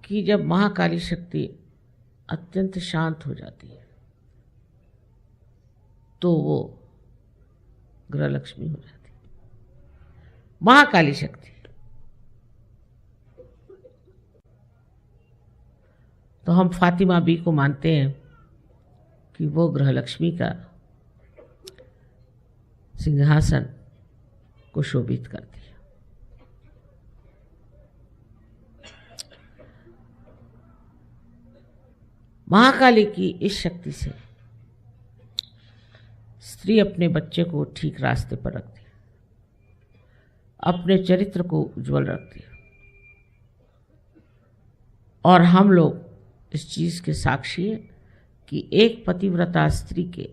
कि जब महाकाली शक्ति अत्यंत शांत हो जाती है तो वो गृह लक्ष्मी हो जाती है। महाकाली शक्ति तो हम फातिमा बी को मानते हैं कि वो गृह लक्ष्मी का सिंहासन को शोभित करती है। महाकाली की इस शक्ति से स्त्री अपने बच्चे को ठीक रास्ते पर रखती है, अपने चरित्र को उज्जवल रखती है। और हम लोग इस चीज के साक्षी हैं कि एक पतिव्रता स्त्री के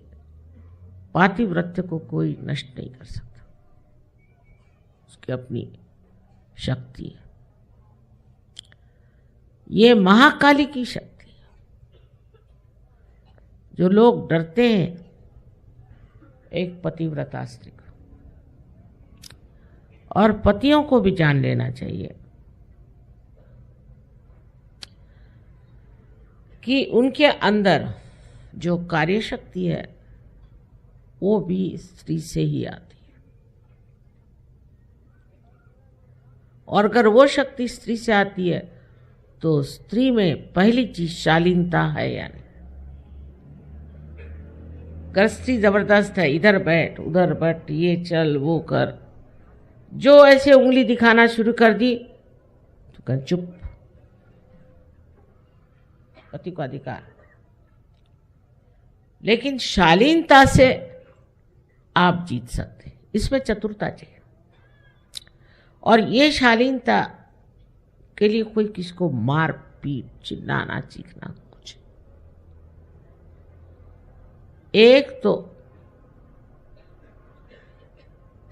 पातिव्रत्य को कोई नष्ट नहीं कर सकता। उसकी अपनी शक्ति है। ये महाकाली की शक्ति है। जो लोग डरते हैं एक पतिव्रता स्त्री को, और पतियों को भी जान लेना चाहिए कि उनके अंदर जो कार्य शक्ति है वो भी स्त्री से ही आती है। और अगर वो शक्ति स्त्री से आती है तो स्त्री में पहली चीज शालीनता है या नहीं। अगर स्त्री जबरदस्त है, इधर बैठ उधर बैठ, ये चल वो कर, जो ऐसे उंगली दिखाना शुरू कर दी तो कर चुप, पति को अधिकार। लेकिन शालीनता से आप जीत सकते हैं, इसमें चतुरता चाहिए। और ये शालीनता के लिए कोई किसको मार पीट चिल्लाना चीखना कुछ, एक तो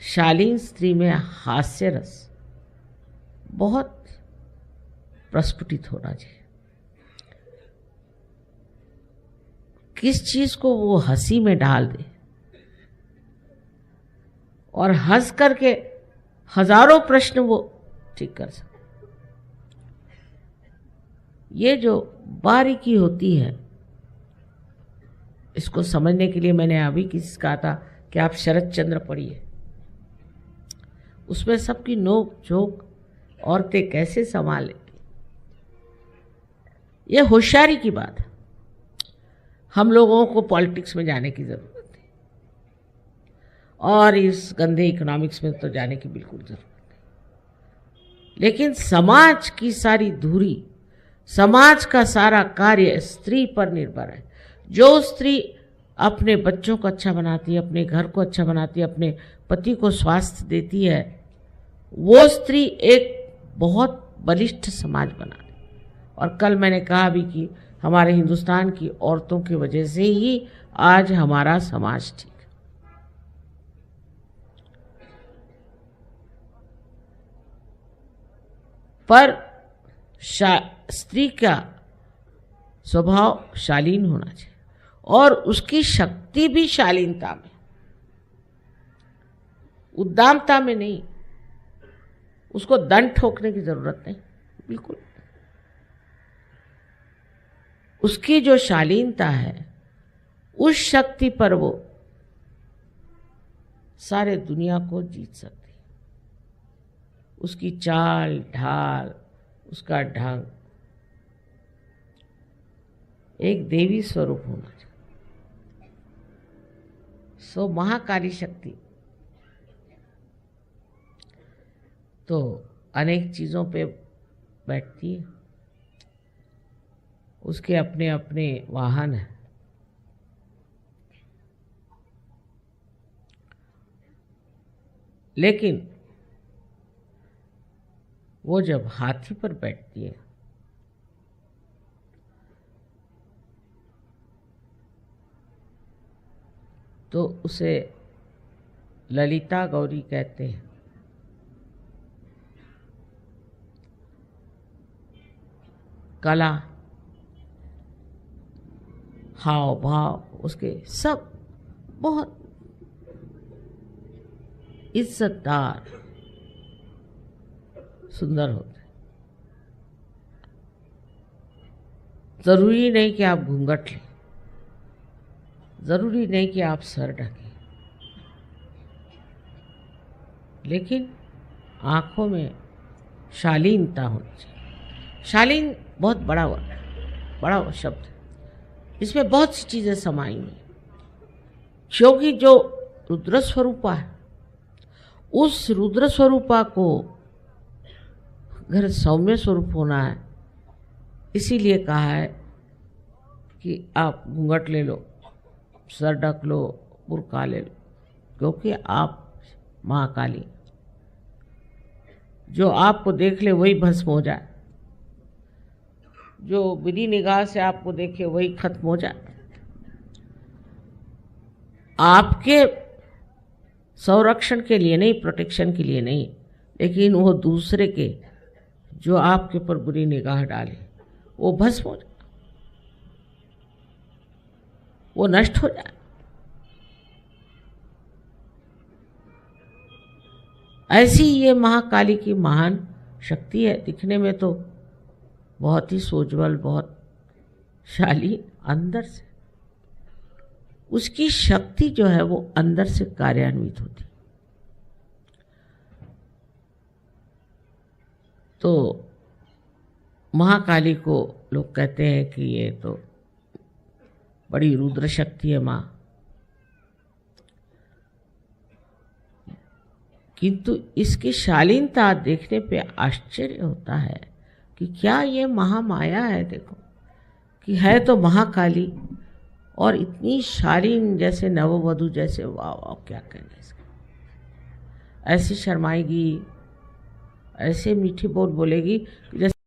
शालीन स्त्री में हास्य रस बहुत प्रस्फुटित होना चाहिए। किस चीज को वो हंसी में डाल दे और हंस करके हजारों प्रश्न वो ठीक कर सके। ये जो बारीकी होती है, इसको समझने के लिए मैंने अभी किसी कहा था कि आप शरद चंद्र पढ़िए, उसमें सबकी नोक झोंक औरतें कैसे संभाल लेती। ये होशियारी की बात है। हम लोगों को पॉलिटिक्स में जाने की जरूरत है और इस गंदे इकोनॉमिक्स में तो जाने की बिल्कुल जरूरत नहीं। लेकिन समाज की सारी धुरी, समाज का सारा कार्य स्त्री पर निर्भर है। जो स्त्री अपने बच्चों को अच्छा बनाती है, अपने घर को अच्छा बनाती है, अपने पति को स्वास्थ्य देती है, वो स्त्री एक बहुत बलिष्ठ समाज बनाती है। और कल मैंने कहा भी कि हमारे हिंदुस्तान की औरतों की वजह से ही आज हमारा समाज ठीक है। पर स्त्री का स्वभाव शालीन होना चाहिए और उसकी शक्ति भी शालीनता में, उद्दामता में नहीं। उसको दंड ठोकने की जरूरत नहीं, बिल्कुल। उसकी जो शालीनता है, उस शक्ति पर वो सारे दुनिया को जीत सकती है। उसकी चाल ढाल, उसका ढंग एक देवी स्वरूप होना चाहिए। सो महाकाली शक्ति तो अनेक चीजों पे बैठती है, उसके अपने अपने वाहन हैं। लेकिन वो जब हाथी पर बैठती है तो उसे ललिता गौरी कहते हैं। कला, हाव भाव उसके सब बहुत इज्जतदार सुंदर होते हैं। ज़रूरी नहीं कि आप घूंघट लें, ज़रूरी नहीं कि आप सर ढकें, लेकिन आँखों में शालीनता होनी चाहिए। शालीन बहुत बड़ा वर्ड है, बड़ा शब्द है, इसमें बहुत सी चीज़ें समाई हुई, क्योंकि जो रुद्र स्वरूपा है, उस रुद्र स्वरूपा को अगर सौम्य स्वरूप होना है, इसीलिए कहा है कि आप घूंघट ले लो, सर ढक लो, बुर्का ले लो, क्योंकि आप महाकाली, जो आपको देख ले वही भस्म हो जाए, जो बुरी निगाह से आपको देखे वही खत्म हो जाए। आपके संरक्षण के लिए नहीं, प्रोटेक्शन के लिए नहीं, लेकिन वो दूसरे के जो आपके ऊपर बुरी निगाह डाले वो भस्म हो जाए, वो नष्ट हो जाए। ऐसी ये महाकाली की महान शक्ति है। दिखने में तो बहुत ही सोज्वल, बहुत शालीन, अंदर से उसकी शक्ति जो है वो अंदर से कार्यान्वित होती। तो महाकाली को लोग कहते हैं कि ये तो बड़ी रुद्र शक्ति है माँ, किंतु इसकी शालीनता देखने पे आश्चर्य होता है कि क्या ये महामाया है। देखो कि है तो महाकाली और इतनी शालीन, जैसे नववधू जैसे, वाह वाह क्या कहना इसका। ऐसी शर्माएगी, ऐसे मीठी बोल बोलेगी जैसे